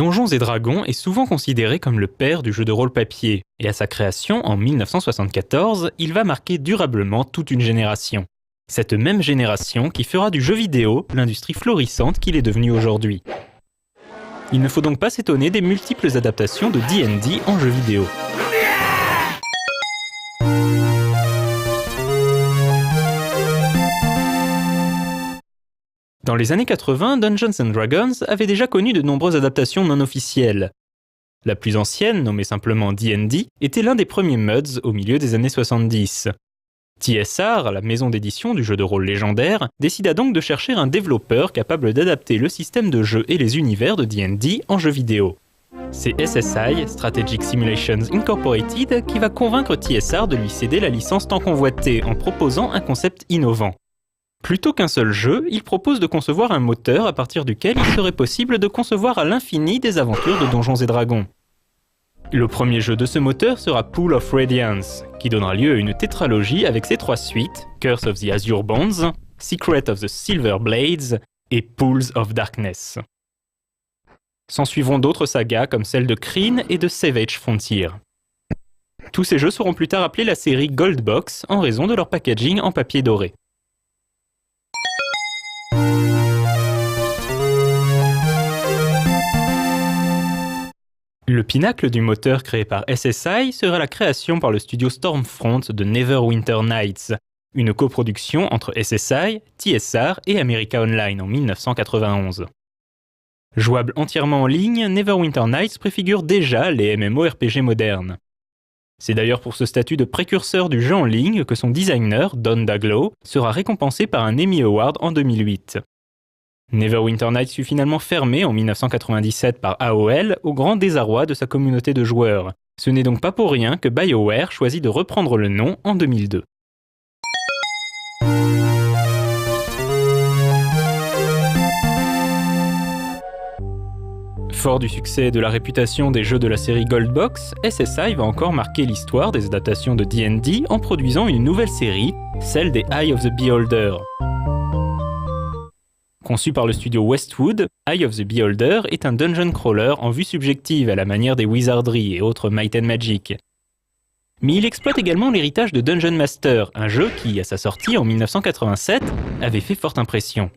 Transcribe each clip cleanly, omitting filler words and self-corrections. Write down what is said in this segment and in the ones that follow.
Donjons et Dragons est souvent considéré comme le père du jeu de rôle papier, et à sa création en 1974, il va marquer durablement toute une génération. Cette même génération qui fera du jeu vidéo l'industrie florissante qu'il est devenu aujourd'hui. Il ne faut donc pas s'étonner des multiples adaptations de D&D en jeu vidéo. Dans les années 80, Dungeons & Dragons avait déjà connu de nombreuses adaptations non officielles. La plus ancienne, nommée simplement D&D, était l'un des premiers MUDs au milieu des années 70. TSR, la maison d'édition du jeu de rôle légendaire, décida donc de chercher un développeur capable d'adapter le système de jeu et les univers de D&D en jeu vidéo. C'est SSI, Strategic Simulations Incorporated, qui va convaincre TSR de lui céder la licence tant convoitée en proposant un concept innovant. Plutôt qu'un seul jeu, il propose de concevoir un moteur à partir duquel il serait possible de concevoir à l'infini des aventures de Donjons et Dragons. Le premier jeu de ce moteur sera Pool of Radiance, qui donnera lieu à une tétralogie avec ses 3 suites, Curse of the Azure Bonds, Secret of the Silver Blades et Pools of Darkness. S'ensuivront d'autres sagas comme celle de Kryn et de Savage Frontier. Tous ces jeux seront plus tard appelés la série Goldbox en raison de leur packaging en papier doré. Le pinacle du moteur créé par SSI sera la création par le studio Stormfront de Neverwinter Nights, une coproduction entre SSI, TSR et America Online en 1991. Jouable entièrement en ligne, Neverwinter Nights préfigure déjà les MMORPG modernes. C'est d'ailleurs pour ce statut de précurseur du jeu en ligne que son designer, Don Daglow, sera récompensé par un Emmy Award en 2008. Neverwinter Nights fut finalement fermé en 1997 par AOL au grand désarroi de sa communauté de joueurs. Ce n'est donc pas pour rien que BioWare choisit de reprendre le nom en 2002. Fort du succès et de la réputation des jeux de la série Goldbox, SSI va encore marquer l'histoire des adaptations de D&D en produisant une nouvelle série, celle des Eye of the Beholder. Conçu par le studio Westwood, Eye of the Beholder est un dungeon crawler en vue subjective à la manière des Wizardry et autres Might and Magic. Mais il exploite également l'héritage de Dungeon Master, un jeu qui, à sa sortie en 1987, avait fait forte impression.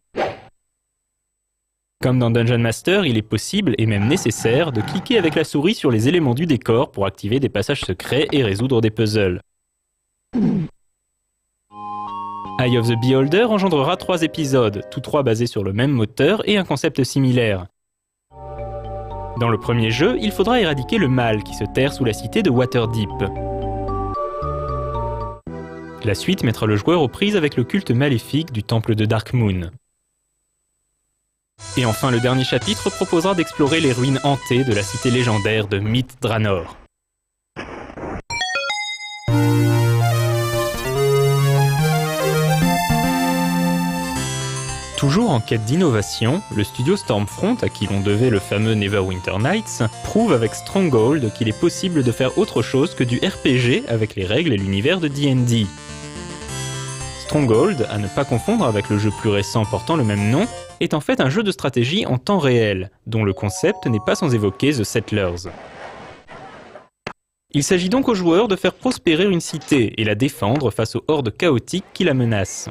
Comme dans Dungeon Master, il est possible et même nécessaire de cliquer avec la souris sur les éléments du décor pour activer des passages secrets et résoudre des puzzles. Eye of the Beholder engendrera 3 épisodes, tous 3 basés sur le même moteur et un concept similaire. Dans le premier jeu, il faudra éradiquer le mal qui se terre sous la cité de Waterdeep. La suite mettra le joueur aux prises avec le culte maléfique du temple de Darkmoon. Et enfin, le dernier chapitre proposera d'explorer les ruines hantées de la cité légendaire de Myth Drannor. Toujours en quête d'innovation, le studio Stormfront, à qui l'on devait le fameux Neverwinter Nights, prouve avec Stronghold qu'il est possible de faire autre chose que du RPG avec les règles et l'univers de D&D. Stronghold, à ne pas confondre avec le jeu plus récent portant le même nom, est en fait un jeu de stratégie en temps réel, dont le concept n'est pas sans évoquer The Settlers. Il s'agit donc aux joueurs de faire prospérer une cité et la défendre face aux hordes chaotiques qui la menacent.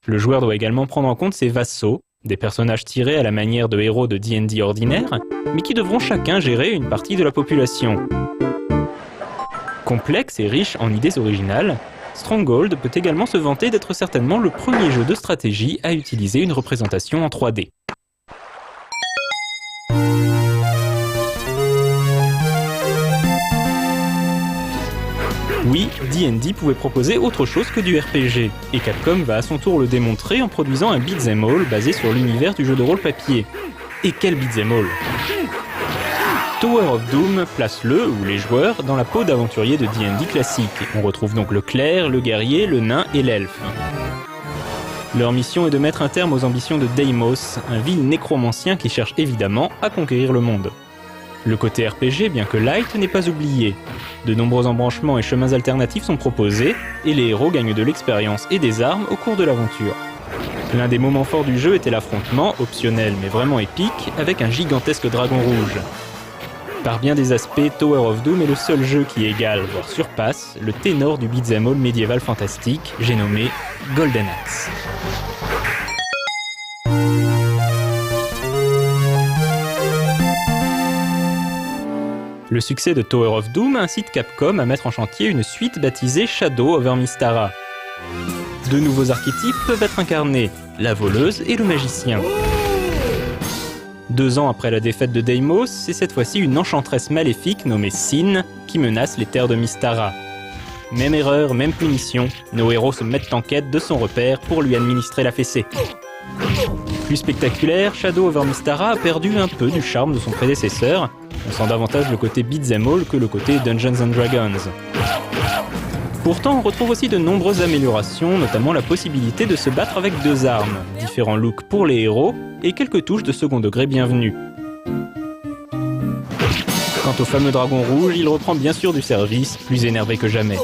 Le joueur doit également prendre en compte ses vassaux, des personnages tirés à la manière de héros de D&D ordinaire, mais qui devront chacun gérer une partie de la population. Complexe et riche en idées originales, Stronghold peut également se vanter d'être certainement le premier jeu de stratégie à utiliser une représentation en 3D. Oui, D&D pouvait proposer autre chose que du RPG, et Capcom va à son tour le démontrer en produisant un beat'em all basé sur l'univers du jeu de rôle papier. Et quel beat'em all! Tower of Doom place le ou les joueurs dans la peau d'aventuriers de D&D classique. On retrouve donc le clerc, le guerrier, le nain et l'elfe. Leur mission est de mettre un terme aux ambitions de Deimos, un vil nécromancien qui cherche évidemment à conquérir le monde. Le côté RPG, bien que light, n'est pas oublié. De nombreux embranchements et chemins alternatifs sont proposés, et les héros gagnent de l'expérience et des armes au cours de l'aventure. L'un des moments forts du jeu était l'affrontement, optionnel mais vraiment épique, avec un gigantesque dragon rouge. Par bien des aspects, Tower of Doom est le seul jeu qui égale, voire surpasse, le ténor du beat'em all médiéval fantastique, j'ai nommé Golden Axe. Le succès de Tower of Doom incite Capcom à mettre en chantier une suite baptisée Shadow over Mystara. Deux nouveaux archétypes peuvent être incarnés, la voleuse et le magicien. 2 ans après la défaite de Deimos, c'est cette fois-ci une enchanteresse maléfique nommée Sin qui menace les terres de Mystara. Même erreur, même punition, nos héros se mettent en quête de son repère pour lui administrer la fessée. Plus spectaculaire, Shadow over Mystara a perdu un peu du charme de son prédécesseur, on sent davantage le côté beat'em all que le côté Dungeons and Dragons. Pourtant, on retrouve aussi de nombreuses améliorations, notamment la possibilité de se battre avec 2 armes, différents looks pour les héros et quelques touches de second degré bienvenues. Quant au fameux dragon rouge, il reprend bien sûr du service, plus énervé que jamais.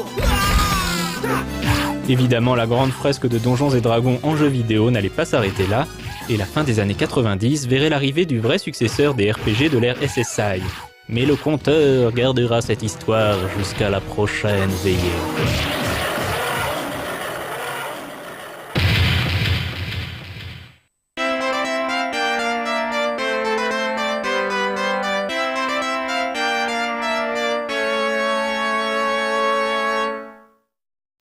Évidemment, la grande fresque de Donjons et Dragons en jeu vidéo n'allait pas s'arrêter là, et la fin des années 90 verrait l'arrivée du vrai successeur des RPG de l'ère SSI. Mais le conteur gardera cette histoire jusqu'à la prochaine veillée.